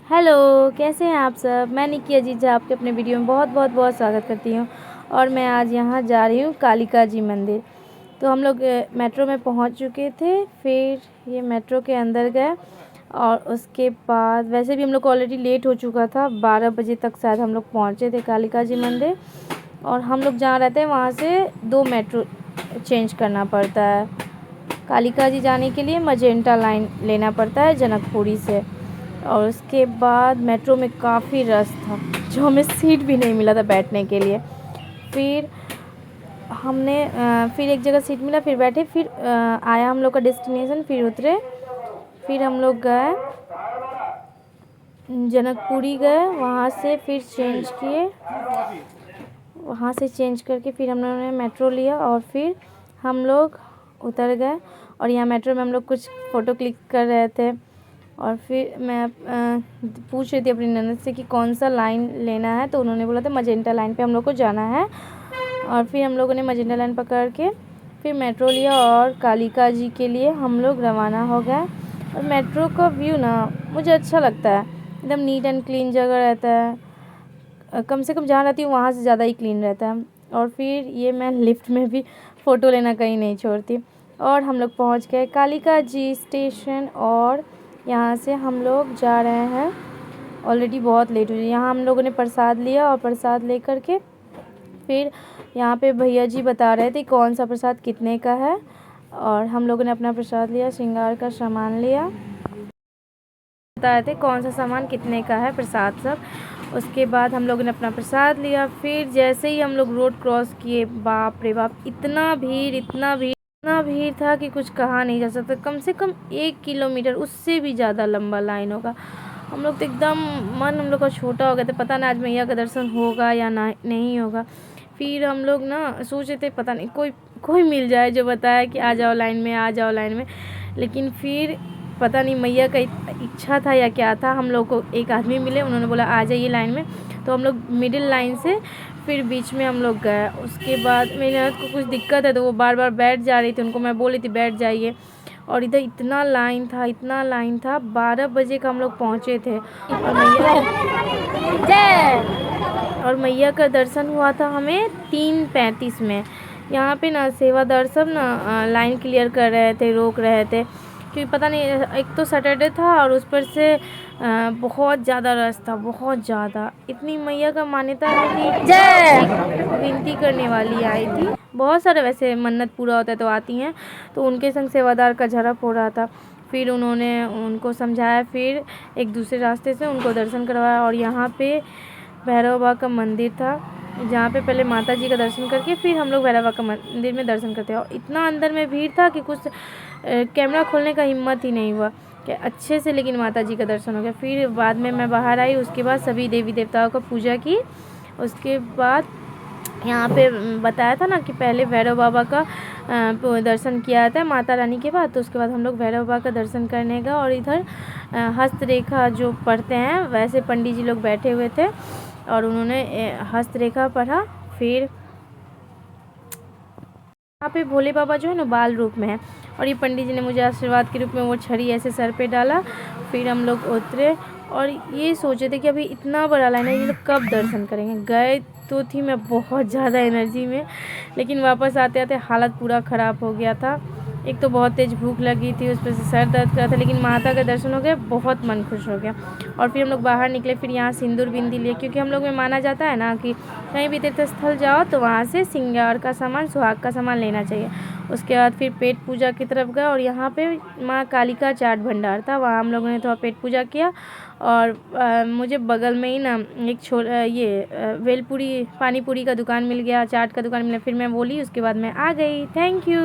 Hello, कैसे हैं आप सब। मैं निकी अजीजा आपके अपने वीडियो में बहुत बहुत बहुत स्वागत करती हूँ। और मैं आज यहाँ जा रही हूँ कालिका जी मंदिर। तो हम लोग मेट्रो में पहुँच चुके थे। फिर ये मेट्रो के अंदर गए और उसके बाद वैसे भी हम लोग को ऑलरेडी लेट हो चुका था। 12 बजे तक शायद हम लोग पहुँचे थे कालिका जी मंदिर। और हम लोग जहाँ रहते हैं वहाँ से 2 मेट्रो चेंज करना पड़ता है। कालिका जी जाने के लिए मजेंटा लाइन लेना पड़ता है जनकपुरी से। और उसके बाद मेट्रो में काफ़ी रश था, जो हमें सीट भी नहीं मिला था बैठने के लिए। फिर हमने फिर एक जगह सीट मिला, फिर बैठे। फिर आया हम लोग का डेस्टिनेशन, फिर उतरे। फिर हम लोग गए जनकपुरी गए, वहाँ से फिर चेंज किए। वहाँ से चेंज करके फिर हम लोगों ने मेट्रो लिया और फिर हम लोग उतर गए। और यहाँ मेट्रो में हम लोग कुछ फ़ोटो क्लिक कर रहे थे। और फिर मैं पूछ रही थी अपनी ननद से कि कौन सा लाइन लेना है, तो उन्होंने बोला था मजेंटा लाइन पे हम लोग को जाना है। और फिर हम लोगों ने मजेंटा लाइन पकड़ के फिर मेट्रो लिया और कालिका जी के लिए हम लोग रवाना हो गए। और मेट्रो का व्यू ना मुझे अच्छा लगता है, एकदम नीट एंड क्लीन जगह रहता है। कम से कम जहाँ रहती हूँ वहाँ से ज़्यादा ही क्लीन रहता है। और फिर ये मैं लिफ्ट में भी फ़ोटो लेना कहीं नहीं छोड़ती। और हम लोग पहुँच गए कालिका जी स्टेशन। और यहाँ से हम लोग जा रहे हैं, ऑलरेडी बहुत लेट हो गई। यहाँ हम लोगों ने प्रसाद लिया और प्रसाद लेकर के फिर यहाँ पे भैया जी बता रहे थे कौन सा प्रसाद कितने का है। और हम लोगों ने अपना प्रसाद लिया, श्रृंगार का सामान लिया, बता रहे थे कौन सा सामान कितने का है प्रसाद सब। उसके बाद हम लोगों ने अपना प्रसाद लिया। फिर जैसे ही हम लोग रोड क्रॉस किए, बाप रे बाप, इतना भीड़ इतना भीड़ था कि कुछ कहा नहीं जा सकता। कम से कम 1 किलोमीटर उससे भी ज़्यादा लंबा लाइन होगा। हम लोग तो एकदम मन हम लोग का छोटा हो गया था, पता ना आज मैया का दर्शन होगा या ना नहीं होगा। फिर हम लोग ना सोच रहे थे पता नहीं कोई मिल जाए जो बताए कि आ जाओ लाइन में, आ जाओ लाइन में। लेकिन फिर पता नहीं मैया का इच्छा था या क्या था, हम लोग को एक आदमी मिले, उन्होंने बोला आ जाइए लाइन में। तो हम लोग मिडिल लाइन से फिर बीच में हम लोग गए। उसके बाद मेरी ननद को कुछ दिक्कत है तो वो बार बार बैठ जा रही थी, उनको मैं बोल रही थी बैठ जाइए। और इधर इतना लाइन था। 12 बजे का हम लोग पहुँचे थे। और मैया का दर्शन हुआ था हमें 3:35 में। यहाँ पे ना सेवादार सब ना लाइन क्लियर कर रहे थे, रोक रहे थे, क्योंकि पता नहीं एक तो सैटरडे था और उस पर से बहुत ज़्यादा रश था, बहुत ज़्यादा। इतनी मैया का मान्यता है कि जय विनती करने वाली आई थी। बहुत सारे वैसे मन्नत पूरा होता है तो आती हैं, तो उनके संग सेवादार का झड़प हो रहा था। फिर उन्होंने उनको समझाया, फिर एक दूसरे रास्ते से उनको दर्शन करवाया। और यहाँ पे भैरव बाबा का मंदिर था, जहाँ पे पहले माता जी का दर्शन करके फिर हम लोग भैरव बाबा का मंदिर में दर्शन करते हैं। और इतना अंदर में भीड़ था कि कुछ कैमरा खोलने का हिम्मत ही नहीं हुआ कि अच्छे से, लेकिन माता जी का दर्शन हो गया। फिर बाद में मैं बाहर आई, उसके बाद सभी देवी देवताओं का पूजा की। उसके बाद यहाँ पे बताया था ना कि पहले भैरव बाबा का दर्शन किया जाता है माता रानी के बाद, तो उसके बाद हम लोग भैरव बाबा का दर्शन करने गए। और इधर हस्तरेखा जो पढ़ते हैं वैसे पंडित जी लोग बैठे हुए थे और उन्होंने हस्तरेखा पढ़ा। फिर यहाँ पे भोले बाबा जो है ना बाल रूप में है, और ये पंडित जी ने मुझे आशीर्वाद के रूप में वो छड़ी ऐसे सर पे डाला। फिर हम लोग उतरे और ये सोचे थे कि अभी इतना बड़ा लाइन है, ये लोग कब दर्शन करेंगे। गए तो थी मैं बहुत ज़्यादा एनर्जी में, लेकिन वापस आते आते हालत पूरा ख़राब हो गया था। एक तो बहुत तेज़ भूख लगी थी, उस पर से सर दर्द कर रहा था, लेकिन माता का दर्शन हो गया, बहुत मन खुश हो गया। और फिर हम लोग बाहर निकले, फिर यहाँ सिंदूर बिंदी लिए, क्योंकि हम लोग में माना जाता है ना कि कहीं भी तीर्थ स्थल जाओ तो वहाँ से श्रृंगार का सामान, सुहाग का सामान लेना चाहिए। उसके बाद फिर पेट पूजा की तरफ गए, और यहाँ पे माँ कालिका चाट भंडार था, वहाँ हम लोगों ने थोड़ा पेट पूजा किया। और मुझे बगल में ही ना एक भेलपूरी पानी पूरी का दुकान मिल गया, चाट का दुकान मिला, फिर मैं बोली, उसके बाद मैं आ गई। Thank you.